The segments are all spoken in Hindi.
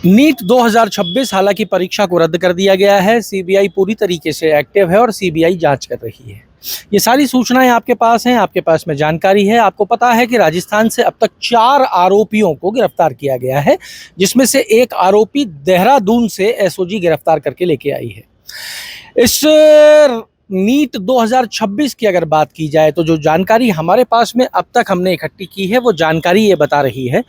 नीट 2026 हालांकि परीक्षा को रद्द कर दिया गया है। सीबीआई पूरी तरीके से एक्टिव है और सीबीआई जांच कर रही है। ये सारी सूचनाएं आपके पास हैं, आपके पास में जानकारी है। आपको पता है कि राजस्थान से अब तक 4 आरोपियों को गिरफ्तार किया गया है, जिसमें से एक आरोपी देहरादून से एसओजी गिरफ्तार करके लेके आई है। इस नीट 2026 की अगर बात की जाए तो जो जानकारी हमारे पास में अब तक हमने इकट्ठी की है, वो जानकारी ये बता रही है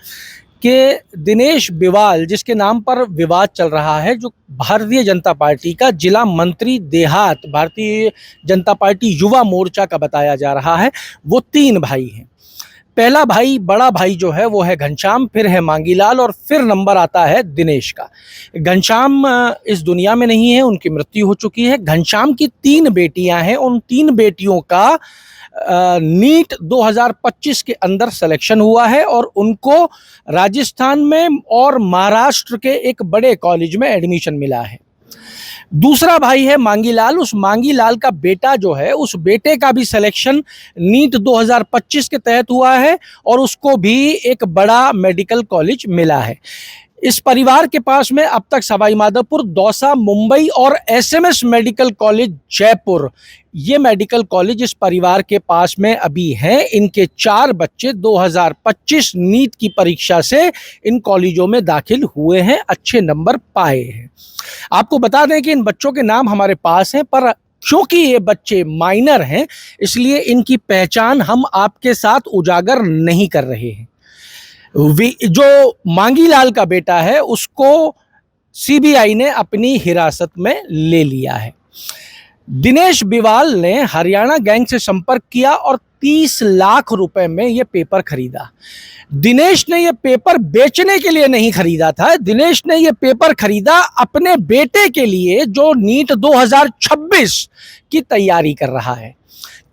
कि दिनेश बिवाल, जिसके नाम पर विवाद चल रहा है, जो भारतीय जनता पार्टी का जिला मंत्री देहात भारतीय जनता पार्टी युवा मोर्चा का बताया जा रहा है, वो 3 भाई हैं। पहला भाई, बड़ा भाई जो है वो है घनश्याम, फिर है मांगीलाल और फिर नंबर आता है दिनेश का। घनश्याम इस दुनिया में नहीं है, उनकी मृत्यु हो चुकी है। घनश्याम की 3 बेटियां हैं, उन 3 बेटियों का नीट 2025 के अंदर सिलेक्शन हुआ है और उनको राजस्थान में और महाराष्ट्र के एक बड़े कॉलेज में एडमिशन मिला है। दूसरा भाई है मांगीलाल। उस मांगीलाल का बेटा जो है, उस बेटे का भी सिलेक्शन नीट 2025 के तहत हुआ है और उसको भी एक बड़ा मेडिकल कॉलेज मिला है। इस परिवार के पास में अब तक सवाई माधोपुर, दौसा, मुंबई और एसएमएस मेडिकल कॉलेज जयपुर, ये मेडिकल कॉलेज इस परिवार के पास में अभी हैं। इनके 4 बच्चे 2025 नीट की परीक्षा से इन कॉलेजों में दाखिल हुए हैं, अच्छे नंबर पाए हैं। आपको बता दें कि इन बच्चों के नाम हमारे पास हैं, पर क्योंकि ये बच्चे माइनर हैं, इसलिए इनकी पहचान हम आपके साथ उजागर नहीं कर रहे हैं। जो मांगीलाल का बेटा है, उसको सीबीआई ने अपनी हिरासत में ले लिया है। दिनेश बिवाल ने हरियाणा गैंग से संपर्क किया और 30 लाख रुपए में यह पेपर खरीदा। दिनेश ने यह पेपर बेचने के लिए नहीं खरीदा था, दिनेश ने यह पेपर खरीदा अपने बेटे के लिए, जो नीट 2026 की तैयारी कर रहा है।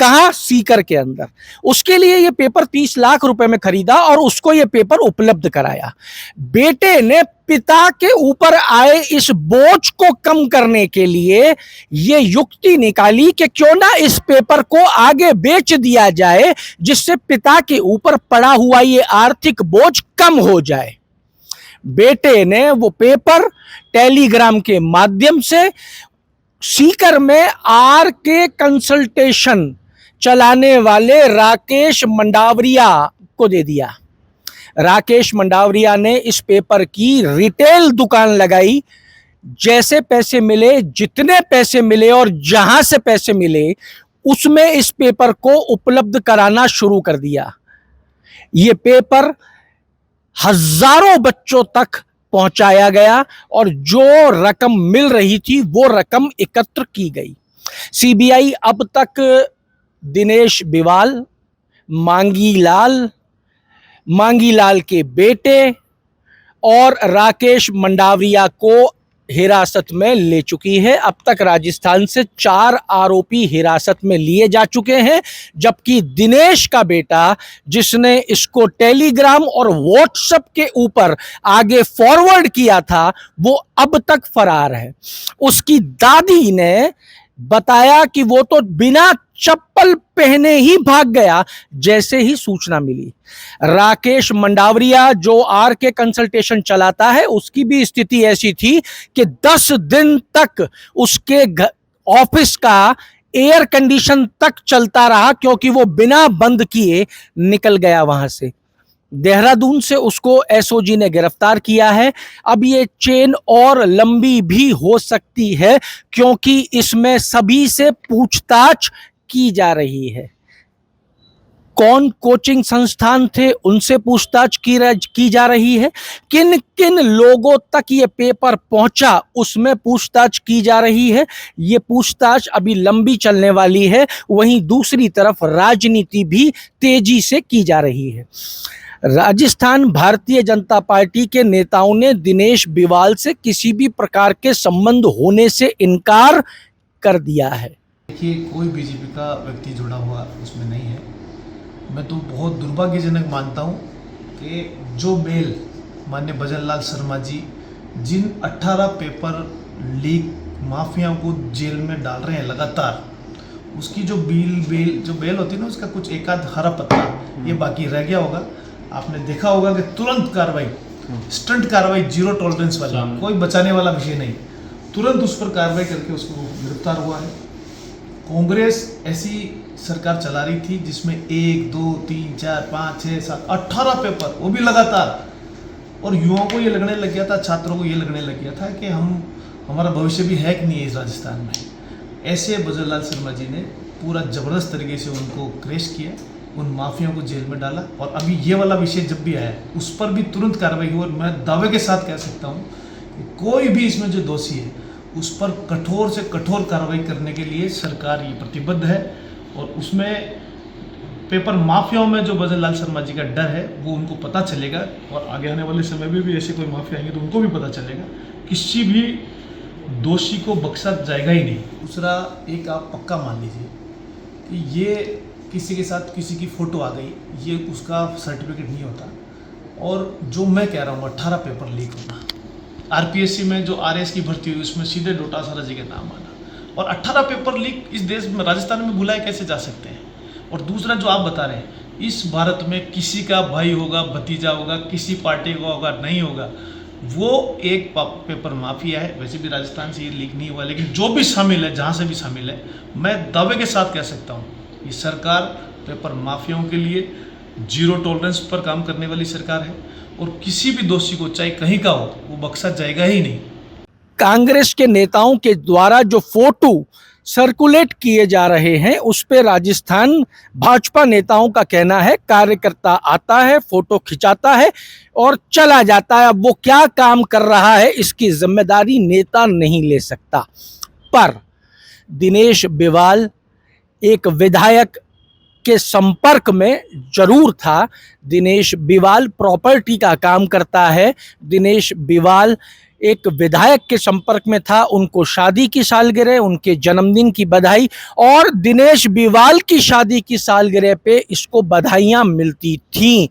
कहाँ? सीकर के अंदर। उसके लिए यह पेपर 30 लाख रुपए में खरीदा और उसको यह पेपर उपलब्ध कराया। बेटे ने पिता के ऊपर आए इस बोझ को कम करने के लिए यह युक्ति निकाली कि क्यों ना इस पेपर को आगे बेच दिया जाए, जिससे पिता के ऊपर पड़ा हुआ यह आर्थिक बोझ कम हो जाए। बेटे ने वो पेपर टेलीग्राम के माध्यम से सीकर में आरके कंसल्टेशन चलाने वाले राकेश मंडावरिया को दे दिया। राकेश मंडावरिया ने इस पेपर की रिटेल दुकान लगाई। जैसे पैसे मिले, जितने पैसे मिले और जहां से पैसे मिले, उसमें इस पेपर को उपलब्ध कराना शुरू कर दिया। ये पेपर हजारों बच्चों तक पहुंचाया गया और जो रकम मिल रही थी वो रकम एकत्र की गई। सीबीआई अब तक दिनेश बिवाल, मांगीलाल के बेटे और राकेश मंडावरिया को हिरासत में ले चुकी है। अब तक राजस्थान से 4 आरोपी हिरासत में लिए जा चुके हैं, जबकि दिनेश का बेटा, जिसने इसको टेलीग्राम और व्हाट्सएप के ऊपर आगे फॉरवर्ड किया था, वो अब तक फरार है। उसकी दादी ने बताया कि वो तो बिना चप्पल पहने ही भाग गया जैसे ही सूचना मिली। राकेश मंडावरिया, जो आरके कंसल्टेशन चलाता है, उसकी भी स्थिति ऐसी थी कि 10 दिन तक उसके ऑफिस का एयर कंडीशन तक चलता रहा, क्योंकि वो बिना बंद किए निकल गया वहां से। देहरादून से उसको एसओजी ने गिरफ्तार किया है। अब ये चेन और लंबी भी हो सकती है, क्योंकि इसमें सभी से पूछताछ की जा रही है। कौन कोचिंग संस्थान थे, उनसे पूछताछ की जा रही है। किन किन लोगों तक ये पेपर पहुंचा, उसमें पूछताछ की जा रही है। ये पूछताछ अभी लंबी चलने वाली है। वहीं दूसरी तरफ राजनीति भी तेजी से की जा रही है। राजस्थान भारतीय जनता पार्टी के नेताओं ने दिनेश बिवाल से किसी भी प्रकार के संबंध होने से इनकार कर दिया है। देखिए, कोई बीजेपी का व्यक्ति जुड़ा हुआ उसमें नहीं है। मैं तो बहुत दुर्भाग्यजनक मानता हूं कि जो बेल माननीय भजन लाल शर्मा जी जिन 18 पेपर लीक माफियाओं को जेल में डाल रहे हैं लगातार, उसकी जो बेल होती है ना, उसका कुछ एक आध हरा पत्ता ये बाकी रह गया होगा। आपने देखा होगा कि तुरंत कार्रवाई स्टंट कार्रवाई, जीरो टॉलरेंस वाली, कोई बचाने वाला विषय नहीं, तुरंत उस पर कार्रवाई करके उसको गिरफ्तार हुआ है। कांग्रेस ऐसी सरकार चला रही थी जिसमें 1, 2, 3, 4, 5, 6, 7, 18 पेपर, वो भी लगातार, और युवाओं को ये लगने लग गया था, छात्रों को ये लगने लग गया था कि हमारा भविष्य भी है कि नहीं है इस राजस्थान में। ऐसे भजन लाल शर्मा जी ने पूरा ज़बरदस्त तरीके से उनको क्रैश किया, उन माफियाओं को जेल में डाला, और अभी ये वाला विषय जब भी आया उस पर भी तुरंत कार्रवाई हुई। और मैं दावे के साथ कह सकता हूँ कि कोई भी इसमें जो दोषी है उस पर कठोर से कठोर कार्रवाई करने के लिए सरकार ये प्रतिबद्ध है। और उसमें पेपर माफियाओं में जो भजन लाल शर्मा जी का डर है वो उनको पता चलेगा, और आगे आने वाले समय में भी ऐसे कोई माफिया आएंगे तो उनको भी पता चलेगा, किसी भी दोषी को बख्शा जाएगा ही नहीं। दूसरा, एक आप पक्का मान लीजिए कि ये किसी के साथ किसी की फ़ोटो आ गई, ये उसका सर्टिफिकेट नहीं होता। और जो मैं कह रहा हूँ 18 पेपर लीक होना, आरपीएससी में जो आरएस की भर्ती हुई उसमें सीधे डोटासरा जी का नाम आना, और 18 पेपर लीक इस देश में, राजस्थान में भुलाए कैसे जा सकते हैं। और दूसरा जो आप बता रहे हैं, इस भारत में किसी का भाई होगा, भतीजा होगा, किसी पार्टी का होगा, नहीं होगा, वो एक पेपर माफिया है। वैसे भी राजस्थान से ये लीक नहीं हुआ, लेकिन जो भी शामिल है, जहाँ से भी शामिल है, मैं दावे के साथ कह सकता हूँ ये सरकार पेपर माफियाओं के लिए जीरो टॉलरेंस पर काम करने वाली सरकार है, और किसी भी दोषी को चाहे कहीं का हो वो बख्शा जाएगा ही नहीं। कांग्रेस के नेताओं के द्वारा जो फोटो सर्कुलेट किए जा रहे हैं उस पे राजस्थान भाजपा नेताओं का कहना है कार्यकर्ता आता है, फोटो खिंचाता है और चला जाता है। अब वो क्या काम कर रहा है इसकी जिम्मेदारी नेता नहीं ले सकता। पर दिनेश बिवाल एक विधायक के संपर्क में जरूर था। दिनेश बिवाल प्रॉपर्टी का काम करता है। दिनेश बिवाल एक विधायक के संपर्क में था, उनको शादी की सालगिरह, उनके जन्मदिन की बधाई, और दिनेश बिवाल की शादी की सालगिरह पे इसको बधाइयां मिलती थीं।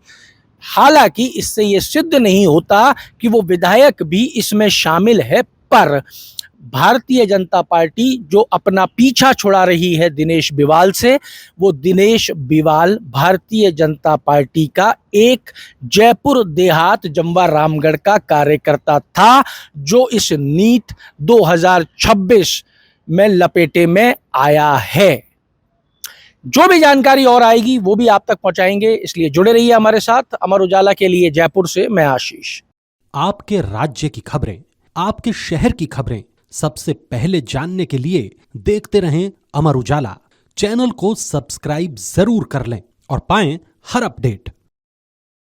हालांकि इससे ये सिद्ध नहीं होता कि वो विधायक भी इसमें शामिल है, पर भारतीय जनता पार्टी जो अपना पीछा छुड़ा रही है दिनेश बिवाल से, वो दिनेश बिवाल भारतीय जनता पार्टी का एक जयपुर देहात जम्वा रामगढ़ का कार्यकर्ता था, जो इस नीट 2026 में लपेटे में आया है। जो भी जानकारी और आएगी वो भी आप तक पहुंचाएंगे, इसलिए जुड़े रहिए हमारे साथ। अमर उजाला के लिए जयपुर से मैं आशीष। आपके राज्य की खबरें, आपके शहर की खबरें सबसे पहले जानने के लिए देखते रहें अमर उजाला। चैनल को सब्सक्राइब जरूर कर लें और पाएं हर अपडेट।